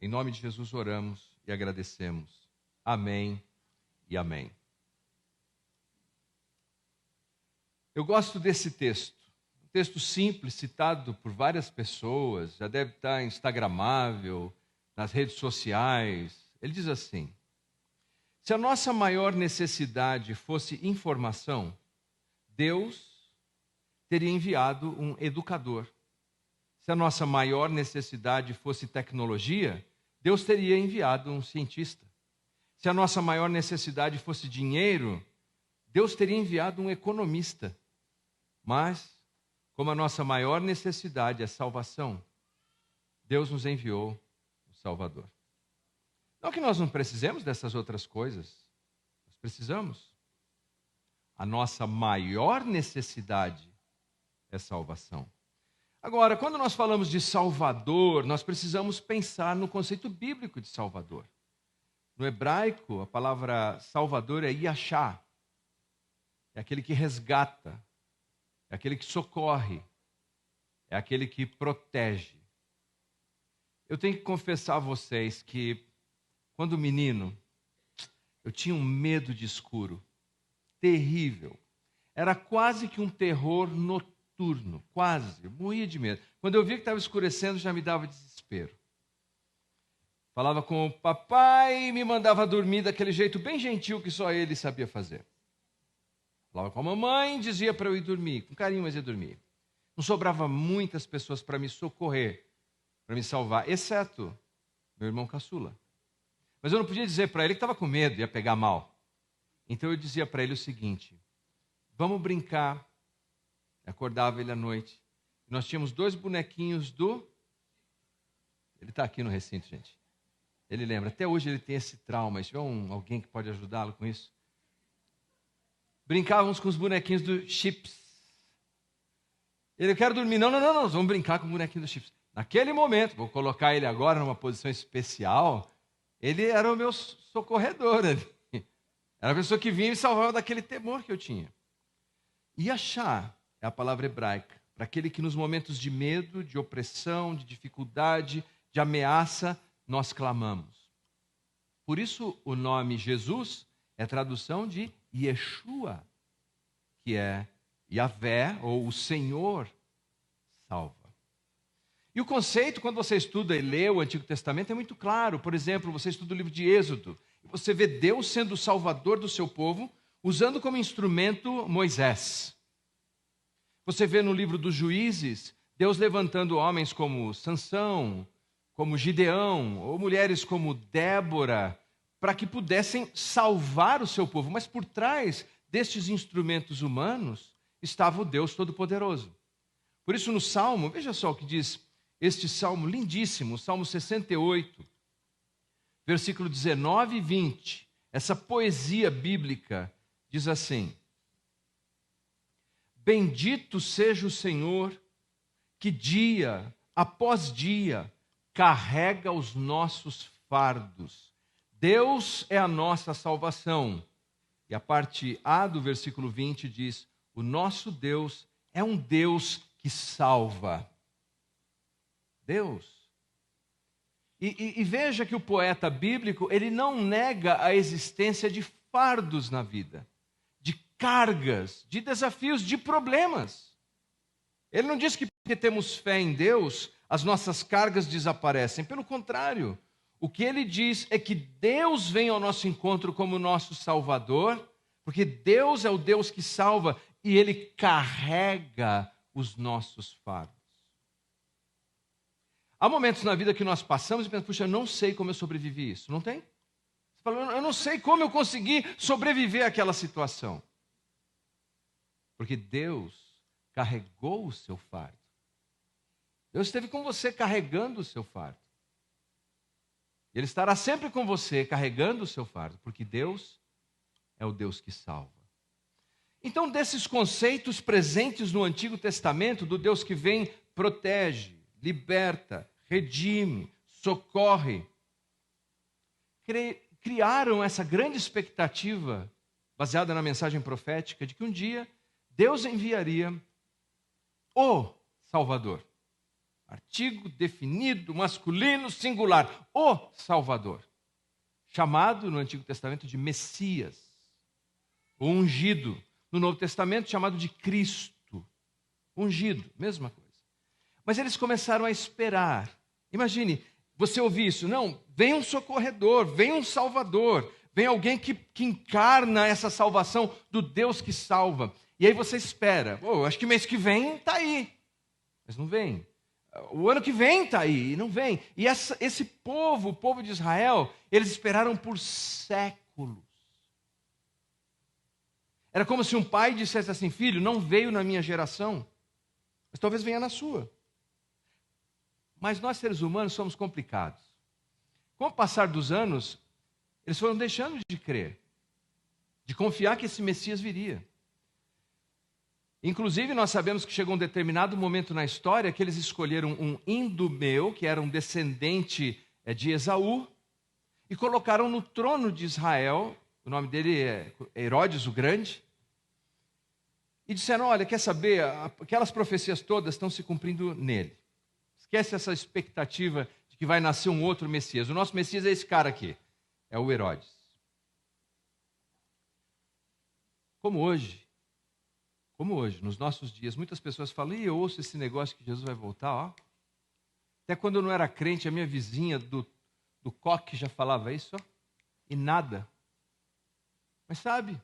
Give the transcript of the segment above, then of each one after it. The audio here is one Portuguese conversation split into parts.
Em nome de Jesus oramos e agradecemos. Amém e amém. Eu gosto desse texto. Um texto simples, citado por várias pessoas, já deve estar instagramável, nas redes sociais. Ele diz assim: se a nossa maior necessidade fosse informação, Deus teria enviado um educador. Se a nossa maior necessidade fosse tecnologia, Deus teria enviado um cientista. Se a nossa maior necessidade fosse dinheiro, Deus teria enviado um economista. Mas, como a nossa maior necessidade é salvação, Deus nos enviou o Salvador. Não que nós não precisemos dessas outras coisas, nós precisamos. A nossa maior necessidade é salvação. Agora, quando nós falamos de Salvador, nós precisamos pensar no conceito bíblico de Salvador. No hebraico, a palavra Salvador é Yashá. É aquele que resgata, é aquele que socorre, é aquele que protege. Eu tenho que confessar a vocês que, quando menino, eu tinha um medo de escuro terrível. Era quase que um terror noturno, quase. Eu morria de medo. Quando eu via que estava escurecendo, já me dava desespero. Falava com o papai e me mandava dormir daquele jeito bem gentil que só ele sabia fazer. Falava com a mamãe, dizia para eu ir dormir. Com carinho, mas ia dormir. Não sobrava muitas pessoas para me socorrer, para me salvar, exceto meu irmão caçula. Mas eu não podia dizer para ele que estava com medo, ia pegar mal. Então eu dizia para ele o seguinte: vamos brincar. Acordava ele à noite. Nós tínhamos 2 bonequinhos do... Ele está aqui no recinto, gente. Ele lembra. Até hoje ele tem esse trauma. Se tiver alguém que pode ajudá-lo com isso. Brincávamos com os bonequinhos do Chips. Ele: eu quero dormir. Não, nós vamos brincar com o bonequinho do Chips. Naquele momento, vou colocar ele agora numa posição especial, ele era o meu socorredor ali. Era a pessoa que vinha e me salvava daquele temor que eu tinha. Yashá é a palavra hebraica para aquele que nos momentos de medo, de opressão, de dificuldade, de ameaça, nós clamamos. Por isso o nome Jesus é tradução de Yeshua, que é Yahvé, ou o Senhor salva. E o conceito, quando você estuda e lê o Antigo Testamento, é muito claro. Por exemplo, você estuda o livro de Êxodo, e você vê Deus sendo o salvador do seu povo, usando como instrumento Moisés. Você vê no livro dos Juízes, Deus levantando homens como Sansão, como Gideão, ou mulheres como Débora, para que pudessem salvar o seu povo. Mas por trás destes instrumentos humanos estava o Deus Todo-Poderoso. Por isso no Salmo, veja só o que diz este Salmo lindíssimo, o Salmo 68, versículo 19 e 20. Essa poesia bíblica diz assim: bendito seja o Senhor, que dia após dia carrega os nossos fardos. Deus é a nossa salvação. E a parte A do versículo 20 diz: o nosso Deus é um Deus que salva. Deus. E veja que o poeta bíblico, ele não nega a existência de fardos na vida, de cargas, de desafios, de problemas. Ele não diz que porque temos fé em Deus, as nossas cargas desaparecem. Pelo contrário, o que ele diz é que Deus vem ao nosso encontro como nosso Salvador, porque Deus é o Deus que salva e Ele carrega os nossos fardos. Há momentos na vida que nós passamos e pensamos: puxa, eu não sei como eu sobrevivi isso. Não tem? Você fala: eu não sei como eu consegui sobreviver àquela situação. Porque Deus carregou o seu fardo. Deus esteve com você carregando o seu fardo. Ele estará sempre com você carregando o seu fardo, porque Deus é o Deus que salva. Então, desses conceitos presentes no Antigo Testamento, do Deus que vem, protege, liberta, redime, socorre, criaram essa grande expectativa, baseada na mensagem profética, de que um dia Deus enviaria o Salvador. Artigo definido, masculino, singular. O Salvador. Chamado no Antigo Testamento de Messias. O ungido. No Novo Testamento chamado de Cristo. Ungido, mesma coisa. Mas eles começaram a esperar. Imagine, você ouvir isso. Não, vem um socorredor, vem um salvador. Vem alguém que encarna essa salvação do Deus que salva. E aí você espera. Acho que mês que vem está aí. Mas não vem. O ano que vem está aí e não vem. E esse povo, o povo de Israel, eles esperaram por séculos. Era como se um pai dissesse assim: filho, não veio na minha geração, mas talvez venha na sua. Mas nós, seres humanos, somos complicados. Com o passar dos anos, eles foram deixando de crer, de confiar que esse Messias viria. Inclusive, nós sabemos que chegou um determinado momento na história que eles escolheram um Idumeu, que era um descendente de Esaú, e colocaram no trono de Israel, o nome dele é Herodes o Grande, e disseram: olha, quer saber, aquelas profecias todas estão se cumprindo nele. Esquece essa expectativa de que vai nascer um outro Messias. O nosso Messias é esse cara aqui, é o Herodes. Como hoje, nos nossos dias, muitas pessoas falam: eu ouço esse negócio que Jesus vai voltar, ó. Até quando eu não era crente, a minha vizinha do coque já falava isso, ó, e nada. Mas sabe,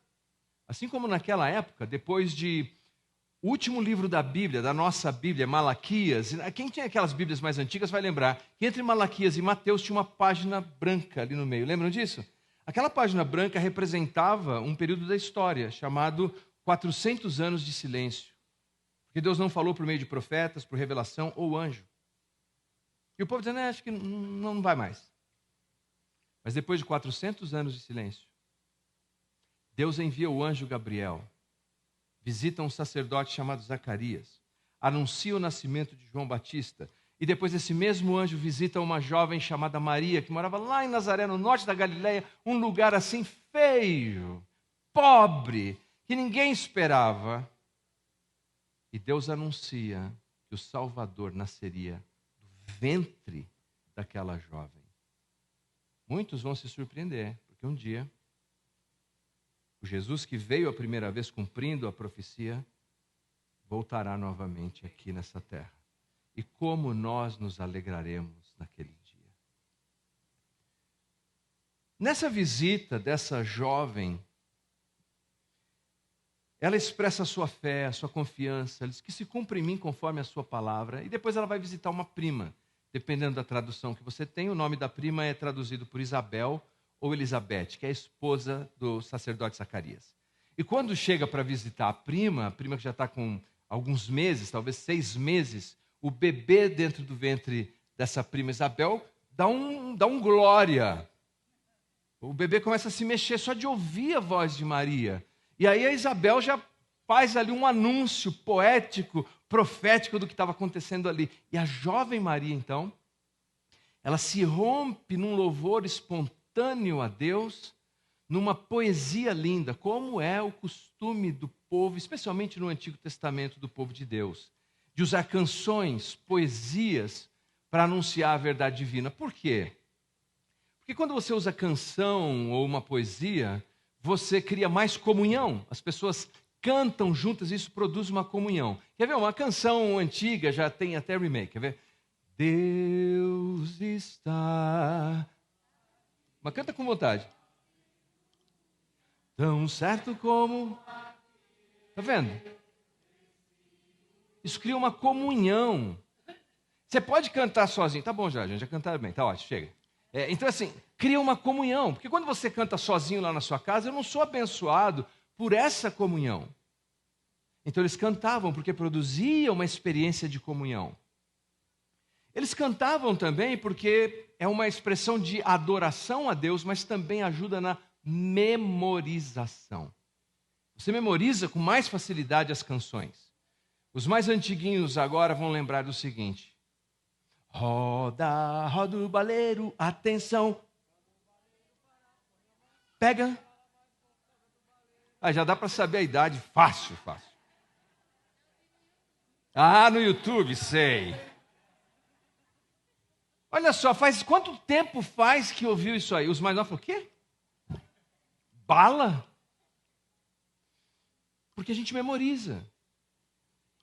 assim como naquela época, depois de o último livro da Bíblia, da nossa Bíblia, Malaquias, quem tinha aquelas Bíblias mais antigas vai lembrar que entre Malaquias e Mateus tinha uma página branca ali no meio. Lembram disso? Aquela página branca representava um período da história chamado 400 anos de silêncio. Porque Deus não falou por meio de profetas, por revelação ou anjo. E o povo dizendo: acho que não vai mais. Mas depois de 400 anos de silêncio, Deus envia o anjo Gabriel, visita um sacerdote chamado Zacarias, anuncia o nascimento de João Batista, e depois esse mesmo anjo visita uma jovem chamada Maria, que morava lá em Nazaré, no norte da Galileia, um lugar assim feio, pobre, que ninguém esperava. E Deus anuncia que o Salvador nasceria do ventre daquela jovem. Muitos vão se surpreender, porque um dia o Jesus que veio a primeira vez cumprindo a profecia voltará novamente aqui nessa terra. E como nós nos alegraremos naquele dia. Nessa visita dessa jovem, ela expressa a sua fé, a sua confiança, ela diz que se cumpra em mim conforme a sua palavra, e depois ela vai visitar uma prima. Dependendo da tradução que você tem, o nome da prima é traduzido por Isabel ou Elizabeth, que é a esposa do sacerdote Zacarias. E quando chega para visitar a prima que já está com alguns meses, talvez 6 meses, o bebê dentro do ventre dessa prima Isabel dá um glória. O bebê começa a se mexer só de ouvir a voz de Maria. E aí a Isabel já faz ali um anúncio poético, profético do que estava acontecendo ali. E a jovem Maria, então, ela se rompe num louvor espontâneo a Deus, numa poesia linda, como é o costume do povo, especialmente no Antigo Testamento do povo de Deus, de usar canções, poesias, para anunciar a verdade divina. Por quê? Porque quando você usa canção ou uma poesia, você cria mais comunhão. As pessoas cantam juntas e isso produz uma comunhão. Quer ver? Uma canção antiga, já tem até remake. Quer ver? Deus está... Mas canta com vontade. Tão certo como... Está vendo? Isso cria uma comunhão. Você pode cantar sozinho. Tá bom já, gente, já cantaram bem. Tá ótimo, chega. Então assim, cria uma comunhão. Porque quando você canta sozinho lá na sua casa, eu não sou abençoado por essa comunhão. Então eles cantavam porque produzia uma experiência de comunhão. Eles cantavam também porque é uma expressão de adoração a Deus, mas também ajuda na memorização. Você memoriza com mais facilidade as canções. Os mais antiguinhos agora vão lembrar do seguinte: roda, roda o baleiro, atenção. Pega. Já dá para saber a idade, fácil. No YouTube, sei. Olha só, faz quanto tempo faz que ouviu isso aí? Os mais novos falaram, o quê? Bala? Porque a gente memoriza.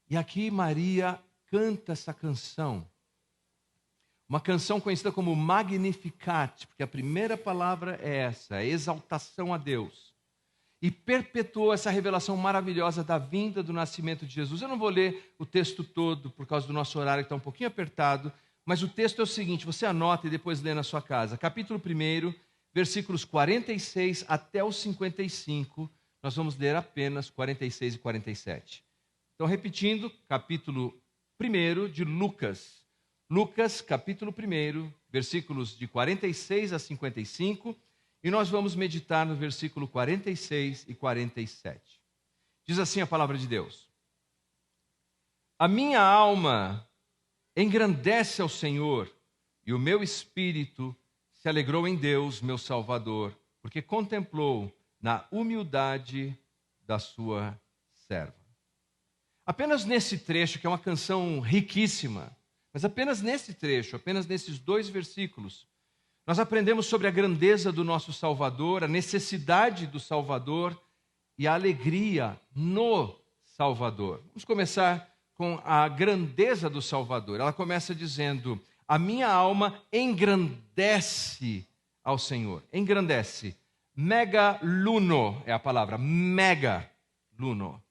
E aqui Maria canta essa canção. Uma canção conhecida como Magnificat, porque a primeira palavra é essa, é exaltação a Deus. E perpetuou essa revelação maravilhosa da vinda do nascimento de Jesus. Eu não vou ler o texto todo, por causa do nosso horário que está um pouquinho apertado, mas o texto é o seguinte, você anota e depois lê na sua casa. Capítulo 1, versículos 46 até os 55, nós vamos ler apenas 46 e 47. Então, repetindo, capítulo 1 de Lucas. Lucas, capítulo 1, versículos de 46 a 55, e nós vamos meditar no versículo 46 e 47. Diz assim a palavra de Deus: A minha alma engrandece ao Senhor, e o meu espírito se alegrou em Deus, meu Salvador, porque contemplou na humildade da sua serva. Apenas nesse trecho, que é uma canção riquíssima, mas apenas nesse trecho, apenas nesses 2 versículos, nós aprendemos sobre a grandeza do nosso Salvador, a necessidade do Salvador e a alegria no Salvador. Vamos começar com a grandeza do Salvador. Ela começa dizendo: a minha alma engrandece ao Senhor. Engrandece. Megaluno é a palavra, megaluno.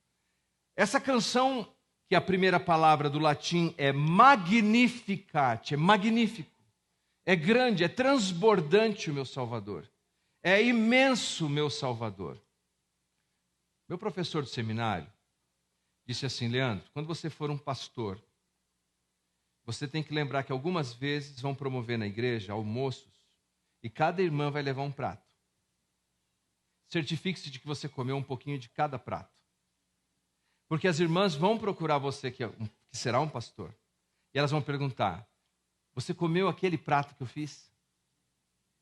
Essa canção, que a primeira palavra do latim é magnificat, é magnífico, é grande, é transbordante o meu Salvador, é imenso o meu Salvador. Meu professor de seminário disse assim: Leandro, quando você for um pastor, você tem que lembrar que algumas vezes vão promover na igreja almoços e cada irmã vai levar um prato. Certifique-se de que você comeu um pouquinho de cada prato. Porque as irmãs vão procurar você, que será um pastor, e elas vão perguntar: você comeu aquele prato que eu fiz?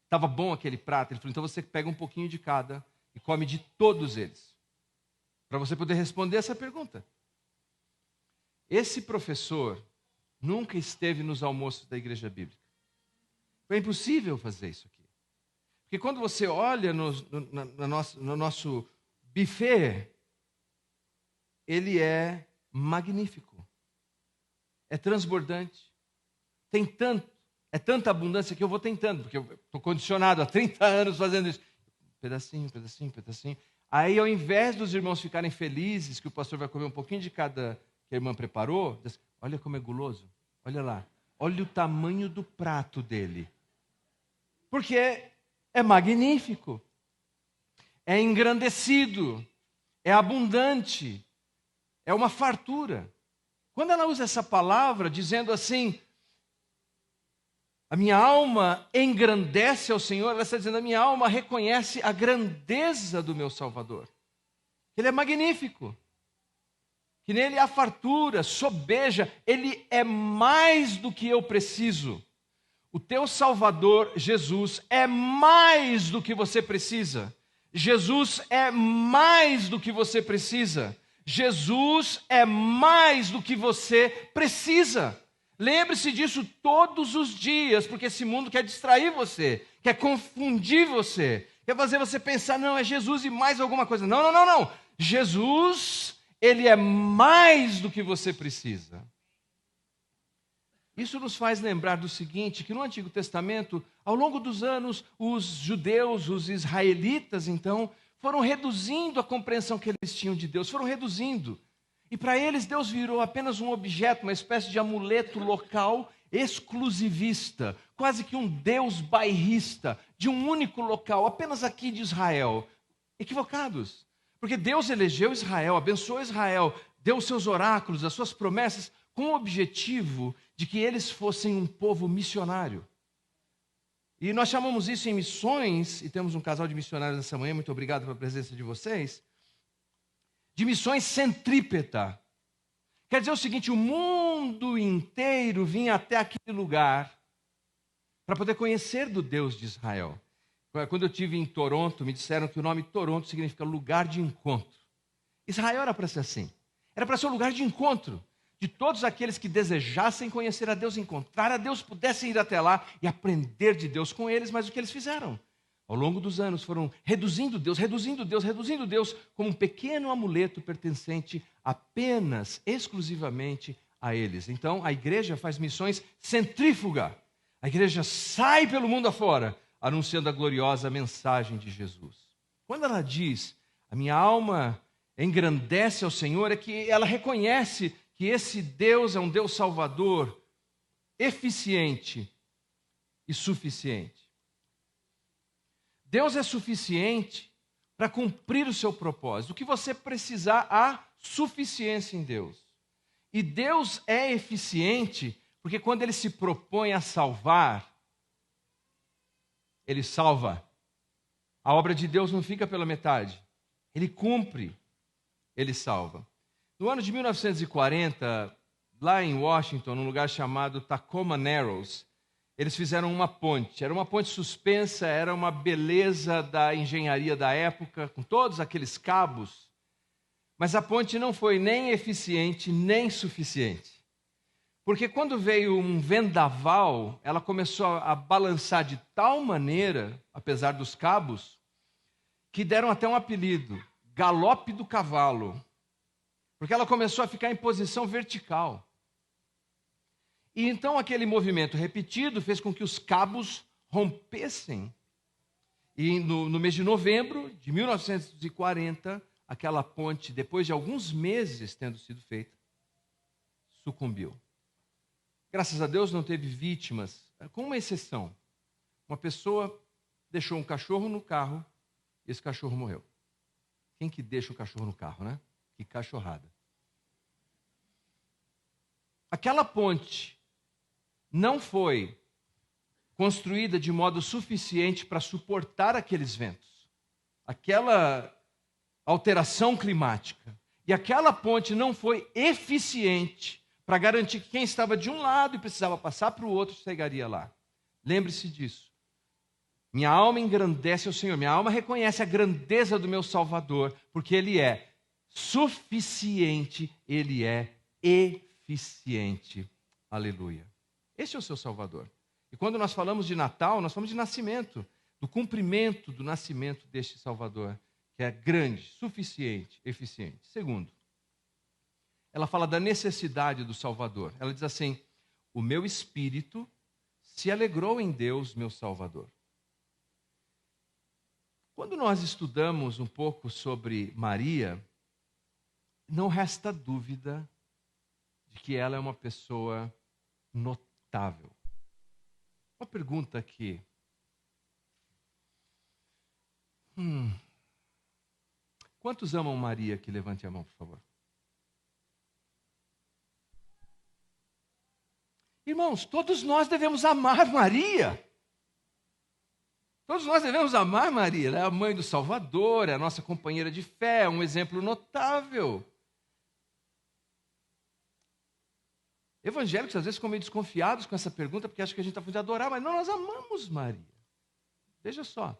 Estava bom aquele prato? Ele falou: então você pega um pouquinho de cada e come de todos eles, para você poder responder essa pergunta. Esse professor nunca esteve nos almoços da igreja bíblica. Foi impossível fazer isso aqui. Porque quando você olha no nosso buffet, ele é magnífico, é transbordante, é tanta abundância que eu vou tentando, porque eu estou condicionado há 30 anos fazendo isso. Pedacinho, pedacinho, pedacinho. Aí, ao invés dos irmãos ficarem felizes que o pastor vai comer um pouquinho de cada que a irmã preparou, diz: olha como é guloso, olha lá, olha o tamanho do prato dele. Porque é magnífico, é engrandecido, é abundante, é uma fartura. Quando ela usa essa palavra, dizendo assim, a minha alma engrandece ao Senhor, ela está dizendo, a minha alma reconhece a grandeza do meu Salvador. Ele é magnífico, que nele há fartura, sobeja, ele é mais do que eu preciso. O teu Salvador, Jesus, é mais do que você precisa. Jesus é mais do que você precisa. Jesus é mais do que você precisa. Lembre-se disso todos os dias, porque esse mundo quer distrair você, quer confundir você, quer fazer você pensar, não, é Jesus e mais alguma coisa. Não, não, não, não. Jesus, ele é mais do que você precisa. Isso nos faz lembrar do seguinte, que no Antigo Testamento, ao longo dos anos, os judeus, os israelitas, então, foram reduzindo a compreensão que eles tinham de Deus, foram reduzindo. E para eles, Deus virou apenas um objeto, uma espécie de amuleto local exclusivista, quase que um Deus bairrista, de um único local, apenas aqui de Israel. Equivocados, porque Deus elegeu Israel, abençoou Israel, deu os seus oráculos, as suas promessas, com o objetivo de que eles fossem um povo missionário. E nós chamamos isso em missões, e temos um casal de missionários nessa manhã, muito obrigado pela presença de vocês, de missões centrípeta. Quer dizer o seguinte, o mundo inteiro vinha até aquele lugar para poder conhecer do Deus de Israel. Quando eu estive em Toronto, me disseram que o nome Toronto significa lugar de encontro. Israel era para ser assim. Era para ser um lugar de encontro que todos aqueles que desejassem conhecer a Deus, encontrar a Deus, pudessem ir até lá e aprender de Deus com eles, mas o que eles fizeram? Ao longo dos anos foram reduzindo Deus, como um pequeno amuleto pertencente apenas, exclusivamente a eles. Então a igreja faz missões centrífuga. A igreja sai pelo mundo afora, anunciando a gloriosa mensagem de Jesus. Quando ela diz, a minha alma engrandece ao Senhor, é que ela reconhece que esse Deus é um Deus salvador, eficiente e suficiente. Deus é suficiente para cumprir o seu propósito. O que você precisar, há suficiência em Deus. E Deus é eficiente porque quando Ele se propõe a salvar, Ele salva. A obra de Deus não fica pela metade. Ele cumpre, Ele salva. No ano de 1940, lá em Washington, num lugar chamado Tacoma Narrows, eles fizeram uma ponte. Era uma ponte suspensa, era uma beleza da engenharia da época, com todos aqueles cabos. Mas a ponte não foi nem eficiente, nem suficiente. Porque quando veio um vendaval, ela começou a balançar de tal maneira, apesar dos cabos, que deram até um apelido, galope do cavalo. Porque ela começou a ficar em posição vertical. E então aquele movimento repetido fez com que os cabos rompessem. E no mês de novembro de 1940, aquela ponte, depois de alguns meses tendo sido feita, sucumbiu. Graças a Deus não teve vítimas, com uma exceção. Uma pessoa deixou um cachorro no carro e esse cachorro morreu. Quem que deixa o cachorro no carro, né? Que cachorrada. Aquela ponte não foi construída de modo suficiente para suportar aqueles ventos, aquela alteração climática. E aquela ponte não foi eficiente para garantir que quem estava de um lado e precisava passar para o outro chegaria lá. Lembre-se disso. Minha alma engrandece ao Senhor, minha alma reconhece a grandeza do meu Salvador, porque Ele é suficiente, Ele é eficiente. Aleluia. Esse é o seu Salvador. E quando nós falamos de Natal, nós falamos de nascimento, do cumprimento do nascimento deste Salvador, que é grande, suficiente, eficiente. Segundo, ela fala da necessidade do Salvador. Ela diz assim: o meu espírito se alegrou em Deus, meu Salvador. Quando nós estudamos um pouco sobre Maria, não resta dúvida de que ela é uma pessoa notável. Uma pergunta aqui. Quantos amam Maria aqui? Levante a mão, por favor. Irmãos, todos nós devemos amar Maria. Todos nós devemos amar Maria. Ela é a mãe do Salvador, é a nossa companheira de fé, é um exemplo notável. Evangélicos às vezes ficam meio desconfiados com essa pergunta, porque acham que a gente está falando de adorar, mas não, nós amamos Maria. Veja só.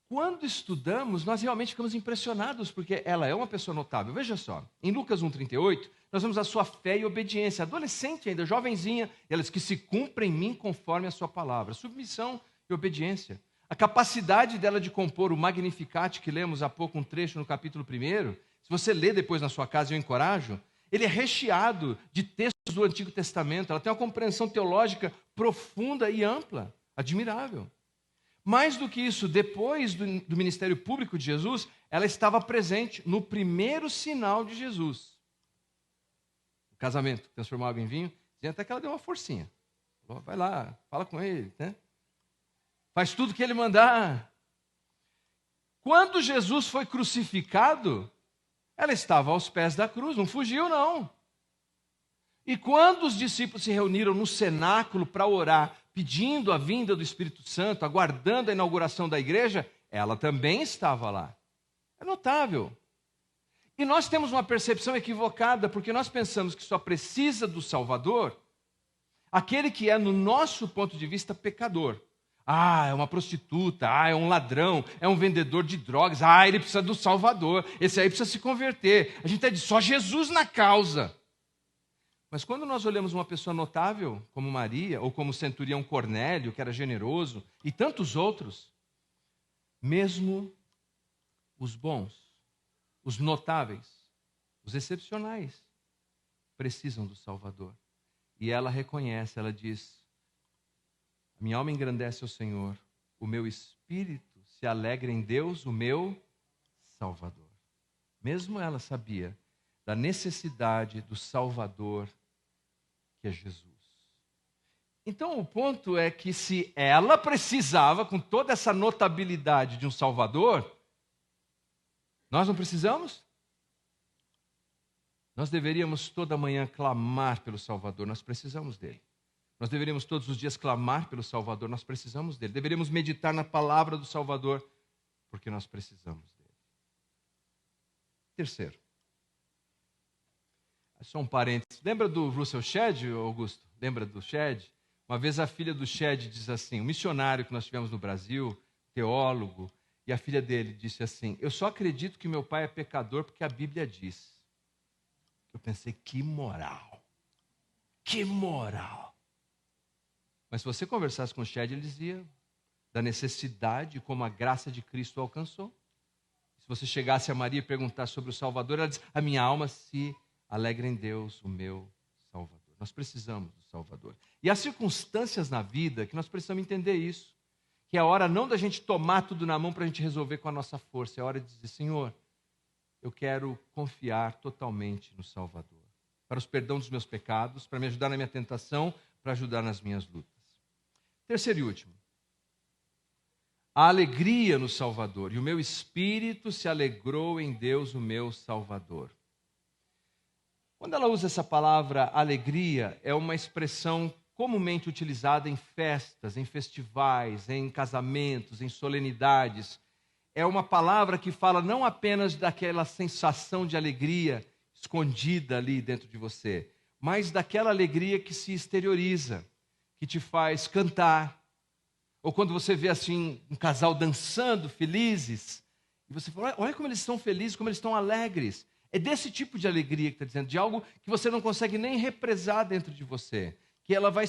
Quando estudamos, nós realmente ficamos impressionados, porque ela é uma pessoa notável. Veja só, em Lucas 1,38, nós vemos a sua fé e obediência. Adolescente ainda, jovenzinha, ela diz que se cumpra em mim conforme a sua palavra. Submissão e obediência. A capacidade dela de compor o Magnificat, que lemos há pouco um trecho no capítulo 1, se você ler depois na sua casa, eu encorajo, ele é recheado de textos do Antigo Testamento. Ela tem uma compreensão teológica profunda e ampla, admirável. Mais do que isso, depois do ministério público de Jesus, ela estava presente no primeiro sinal de Jesus. O casamento, transformar água em vinho, e até que ela deu uma forcinha. Vai lá, fala com ele, né? Faz tudo que ele mandar. Quando Jesus foi crucificado, ela estava aos pés da cruz, não fugiu não. E quando os discípulos se reuniram no cenáculo para orar, pedindo a vinda do Espírito Santo, aguardando a inauguração da igreja, ela também estava lá. É notável. E nós temos uma percepção equivocada, porque nós pensamos que só precisa do Salvador aquele que é, no nosso ponto de vista, pecador. Ah, é uma prostituta, é um ladrão, é um vendedor de drogas, ele precisa do Salvador, esse aí precisa se converter. A gente diz, só Jesus na causa. Mas quando nós olhamos uma pessoa notável, como Maria, ou como o centurião Cornélio, que era generoso, e tantos outros, mesmo os bons, os notáveis, os excepcionais, precisam do Salvador. E ela reconhece, ela diz: minha alma engrandece ao Senhor, o meu espírito se alegra em Deus, o meu Salvador. Mesmo ela sabia da necessidade do Salvador, que é Jesus. Então o ponto é que se ela precisava, com toda essa notabilidade de um Salvador, nós não precisamos? Nós deveríamos toda manhã clamar pelo Salvador, nós precisamos dele. Nós deveríamos todos os dias clamar pelo Salvador, nós precisamos dele. Deveríamos meditar na palavra do Salvador, porque nós precisamos dele. Terceiro, só um parênteses. Lembra do Russell Shedd, Augusto? Lembra do Shedd? Uma vez a filha do Shedd diz assim, um missionário que nós tivemos no Brasil, teólogo, e a filha dele disse assim: eu só acredito que meu pai é pecador porque a Bíblia diz. Eu pensei, que moral. Que moral. Mas se você conversasse com o Shedd, ele dizia da necessidade como a graça de Cristo o alcançou. Se você chegasse a Maria e perguntasse sobre o Salvador, ela diz: a minha alma se alegra em Deus, o meu Salvador. Nós precisamos do Salvador. E há circunstâncias na vida que nós precisamos entender isso. Que é a hora não da gente tomar tudo na mão para a gente resolver com a nossa força. É a hora de dizer: Senhor, eu quero confiar totalmente no Salvador. Para os perdão dos meus pecados, para me ajudar na minha tentação, para ajudar nas minhas lutas. Terceiro e último. A alegria no Salvador. E o meu espírito se alegrou em Deus, o meu Salvador. Quando ela usa essa palavra alegria, é uma expressão comumente utilizada em festas, em festivais, em casamentos, em solenidades. É uma palavra que fala não apenas daquela sensação de alegria escondida ali dentro de você, mas daquela alegria que se exterioriza, que te faz cantar. Ou quando você vê assim um casal dançando, felizes, e você fala: olha como eles estão felizes, como eles estão alegres. É desse tipo de alegria que está dizendo, de algo que você não consegue nem represar dentro de você, que ela vai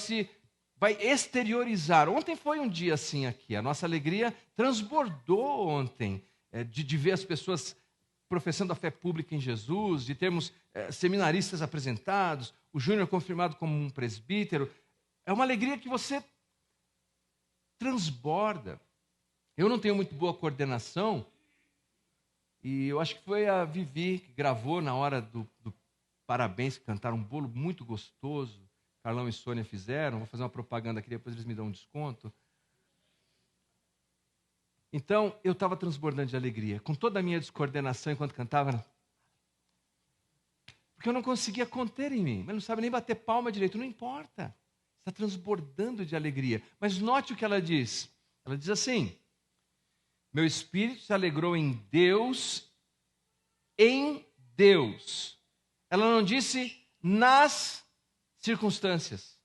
exteriorizar. Ontem foi um dia assim aqui, a nossa alegria transbordou ontem, de ver as pessoas professando a fé pública em Jesus, de termos seminaristas apresentados, o Júnior confirmado como um presbítero. É uma alegria que você transborda. Eu não tenho muito boa coordenação, e eu acho que foi a Vivi que gravou na hora do parabéns, que cantaram um bolo muito gostoso. Carlão e Sônia fizeram. Vou fazer uma propaganda aqui, depois eles me dão um desconto. Então, eu estava transbordando de alegria, com toda a minha descoordenação enquanto cantava. Porque eu não conseguia conter em mim. Mas não sabe nem bater palma direito. Não importa. Está transbordando de alegria. Mas note o que ela diz. Ela diz assim: meu espírito se alegrou em Deus. Ela não disse nas circunstâncias.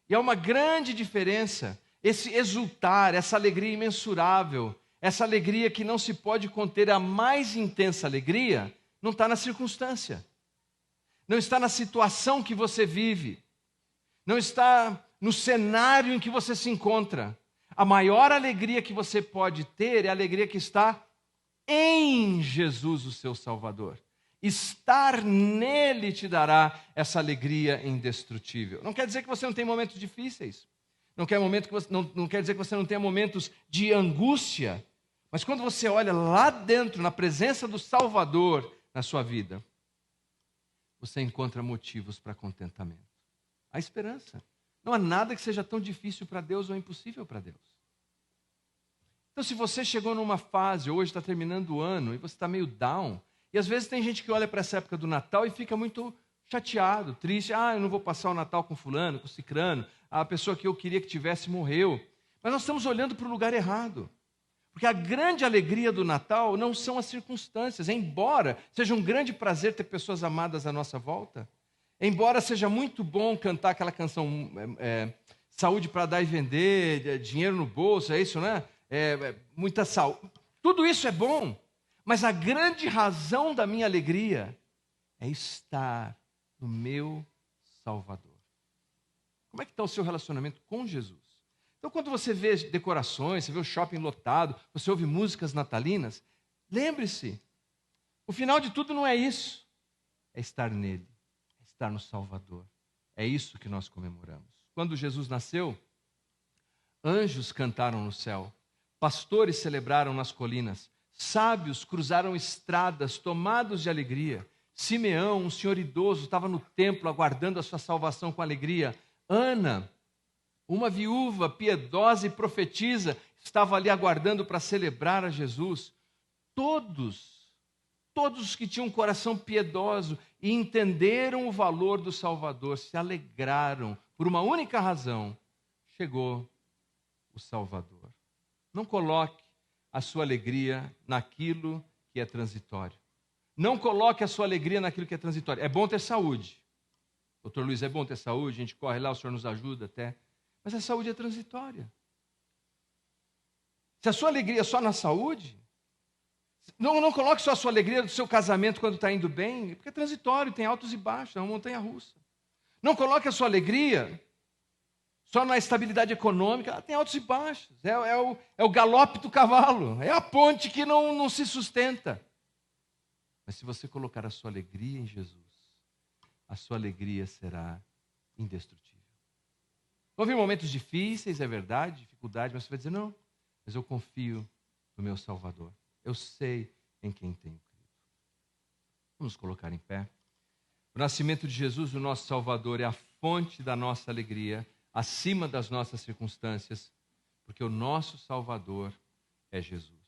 E há uma grande diferença. Esse exultar, essa alegria imensurável, essa alegria que não se pode conter, a mais intensa alegria, não está na circunstância. Não está na situação que você vive. Não está no cenário em que você se encontra. A maior alegria que você pode ter é a alegria que está em Jesus, o seu Salvador. Estar nele te dará essa alegria indestrutível. Não quer dizer que você não tem momentos difíceis. Não quer dizer que você não tenha momentos de angústia. Mas quando você olha lá dentro, na presença do Salvador na sua vida, você encontra motivos para contentamento. Há esperança. Não há nada que seja tão difícil para Deus ou impossível para Deus. Então, se você chegou numa fase, hoje está terminando o ano, e você está meio down, e às vezes tem gente que olha para essa época do Natal e fica muito chateado, triste. Eu não vou passar o Natal com fulano, com cicrano, a pessoa que eu queria que tivesse morreu. Mas nós estamos olhando para o lugar errado. Porque a grande alegria do Natal não são as circunstâncias, embora seja um grande prazer ter pessoas amadas à nossa volta, embora seja muito bom cantar aquela canção saúde para dar e vender, dinheiro no bolso, é isso, né? Muita saúde. Tudo isso é bom, mas a grande razão da minha alegria é estar no meu Salvador. Como é que está o seu relacionamento com Jesus? Então, quando você vê decorações, você vê o shopping lotado, você ouve músicas natalinas, lembre-se, o final de tudo não é isso. É estar nele, é estar no Salvador. É isso que nós comemoramos. Quando Jesus nasceu, anjos cantaram no céu, pastores celebraram nas colinas, sábios cruzaram estradas tomados de alegria. Simeão, um senhor idoso, estava no templo aguardando a sua salvação com alegria. Ana, uma viúva piedosa e profetisa, estava ali aguardando para celebrar a Jesus. Todos os que tinham um coração piedoso e entenderam o valor do Salvador, se alegraram por uma única razão: chegou o Salvador. Não coloque a sua alegria naquilo que é transitório. Não coloque a sua alegria naquilo que é transitório. É bom ter saúde. Doutor Luiz, é bom ter saúde, a gente corre lá, o senhor nos ajuda até. Mas a saúde é transitória. Se a sua alegria é só na saúde, não coloque só a sua alegria do seu casamento quando está indo bem, porque é transitório, tem altos e baixos, é uma montanha russa. Não coloque a sua alegria só na estabilidade econômica, ela tem altos e baixos. É o galope do cavalo, é a ponte que não se sustenta. Mas se você colocar a sua alegria em Jesus, a sua alegria será indestrutível. Vão vir momentos difíceis, é verdade, dificuldade, mas você vai dizer, não, mas eu confio no meu Salvador. Eu sei em quem tenho crido. Vamos colocar em pé. O nascimento de Jesus, o nosso Salvador, é a fonte da nossa alegria, acima das nossas circunstâncias, porque o nosso Salvador é Jesus.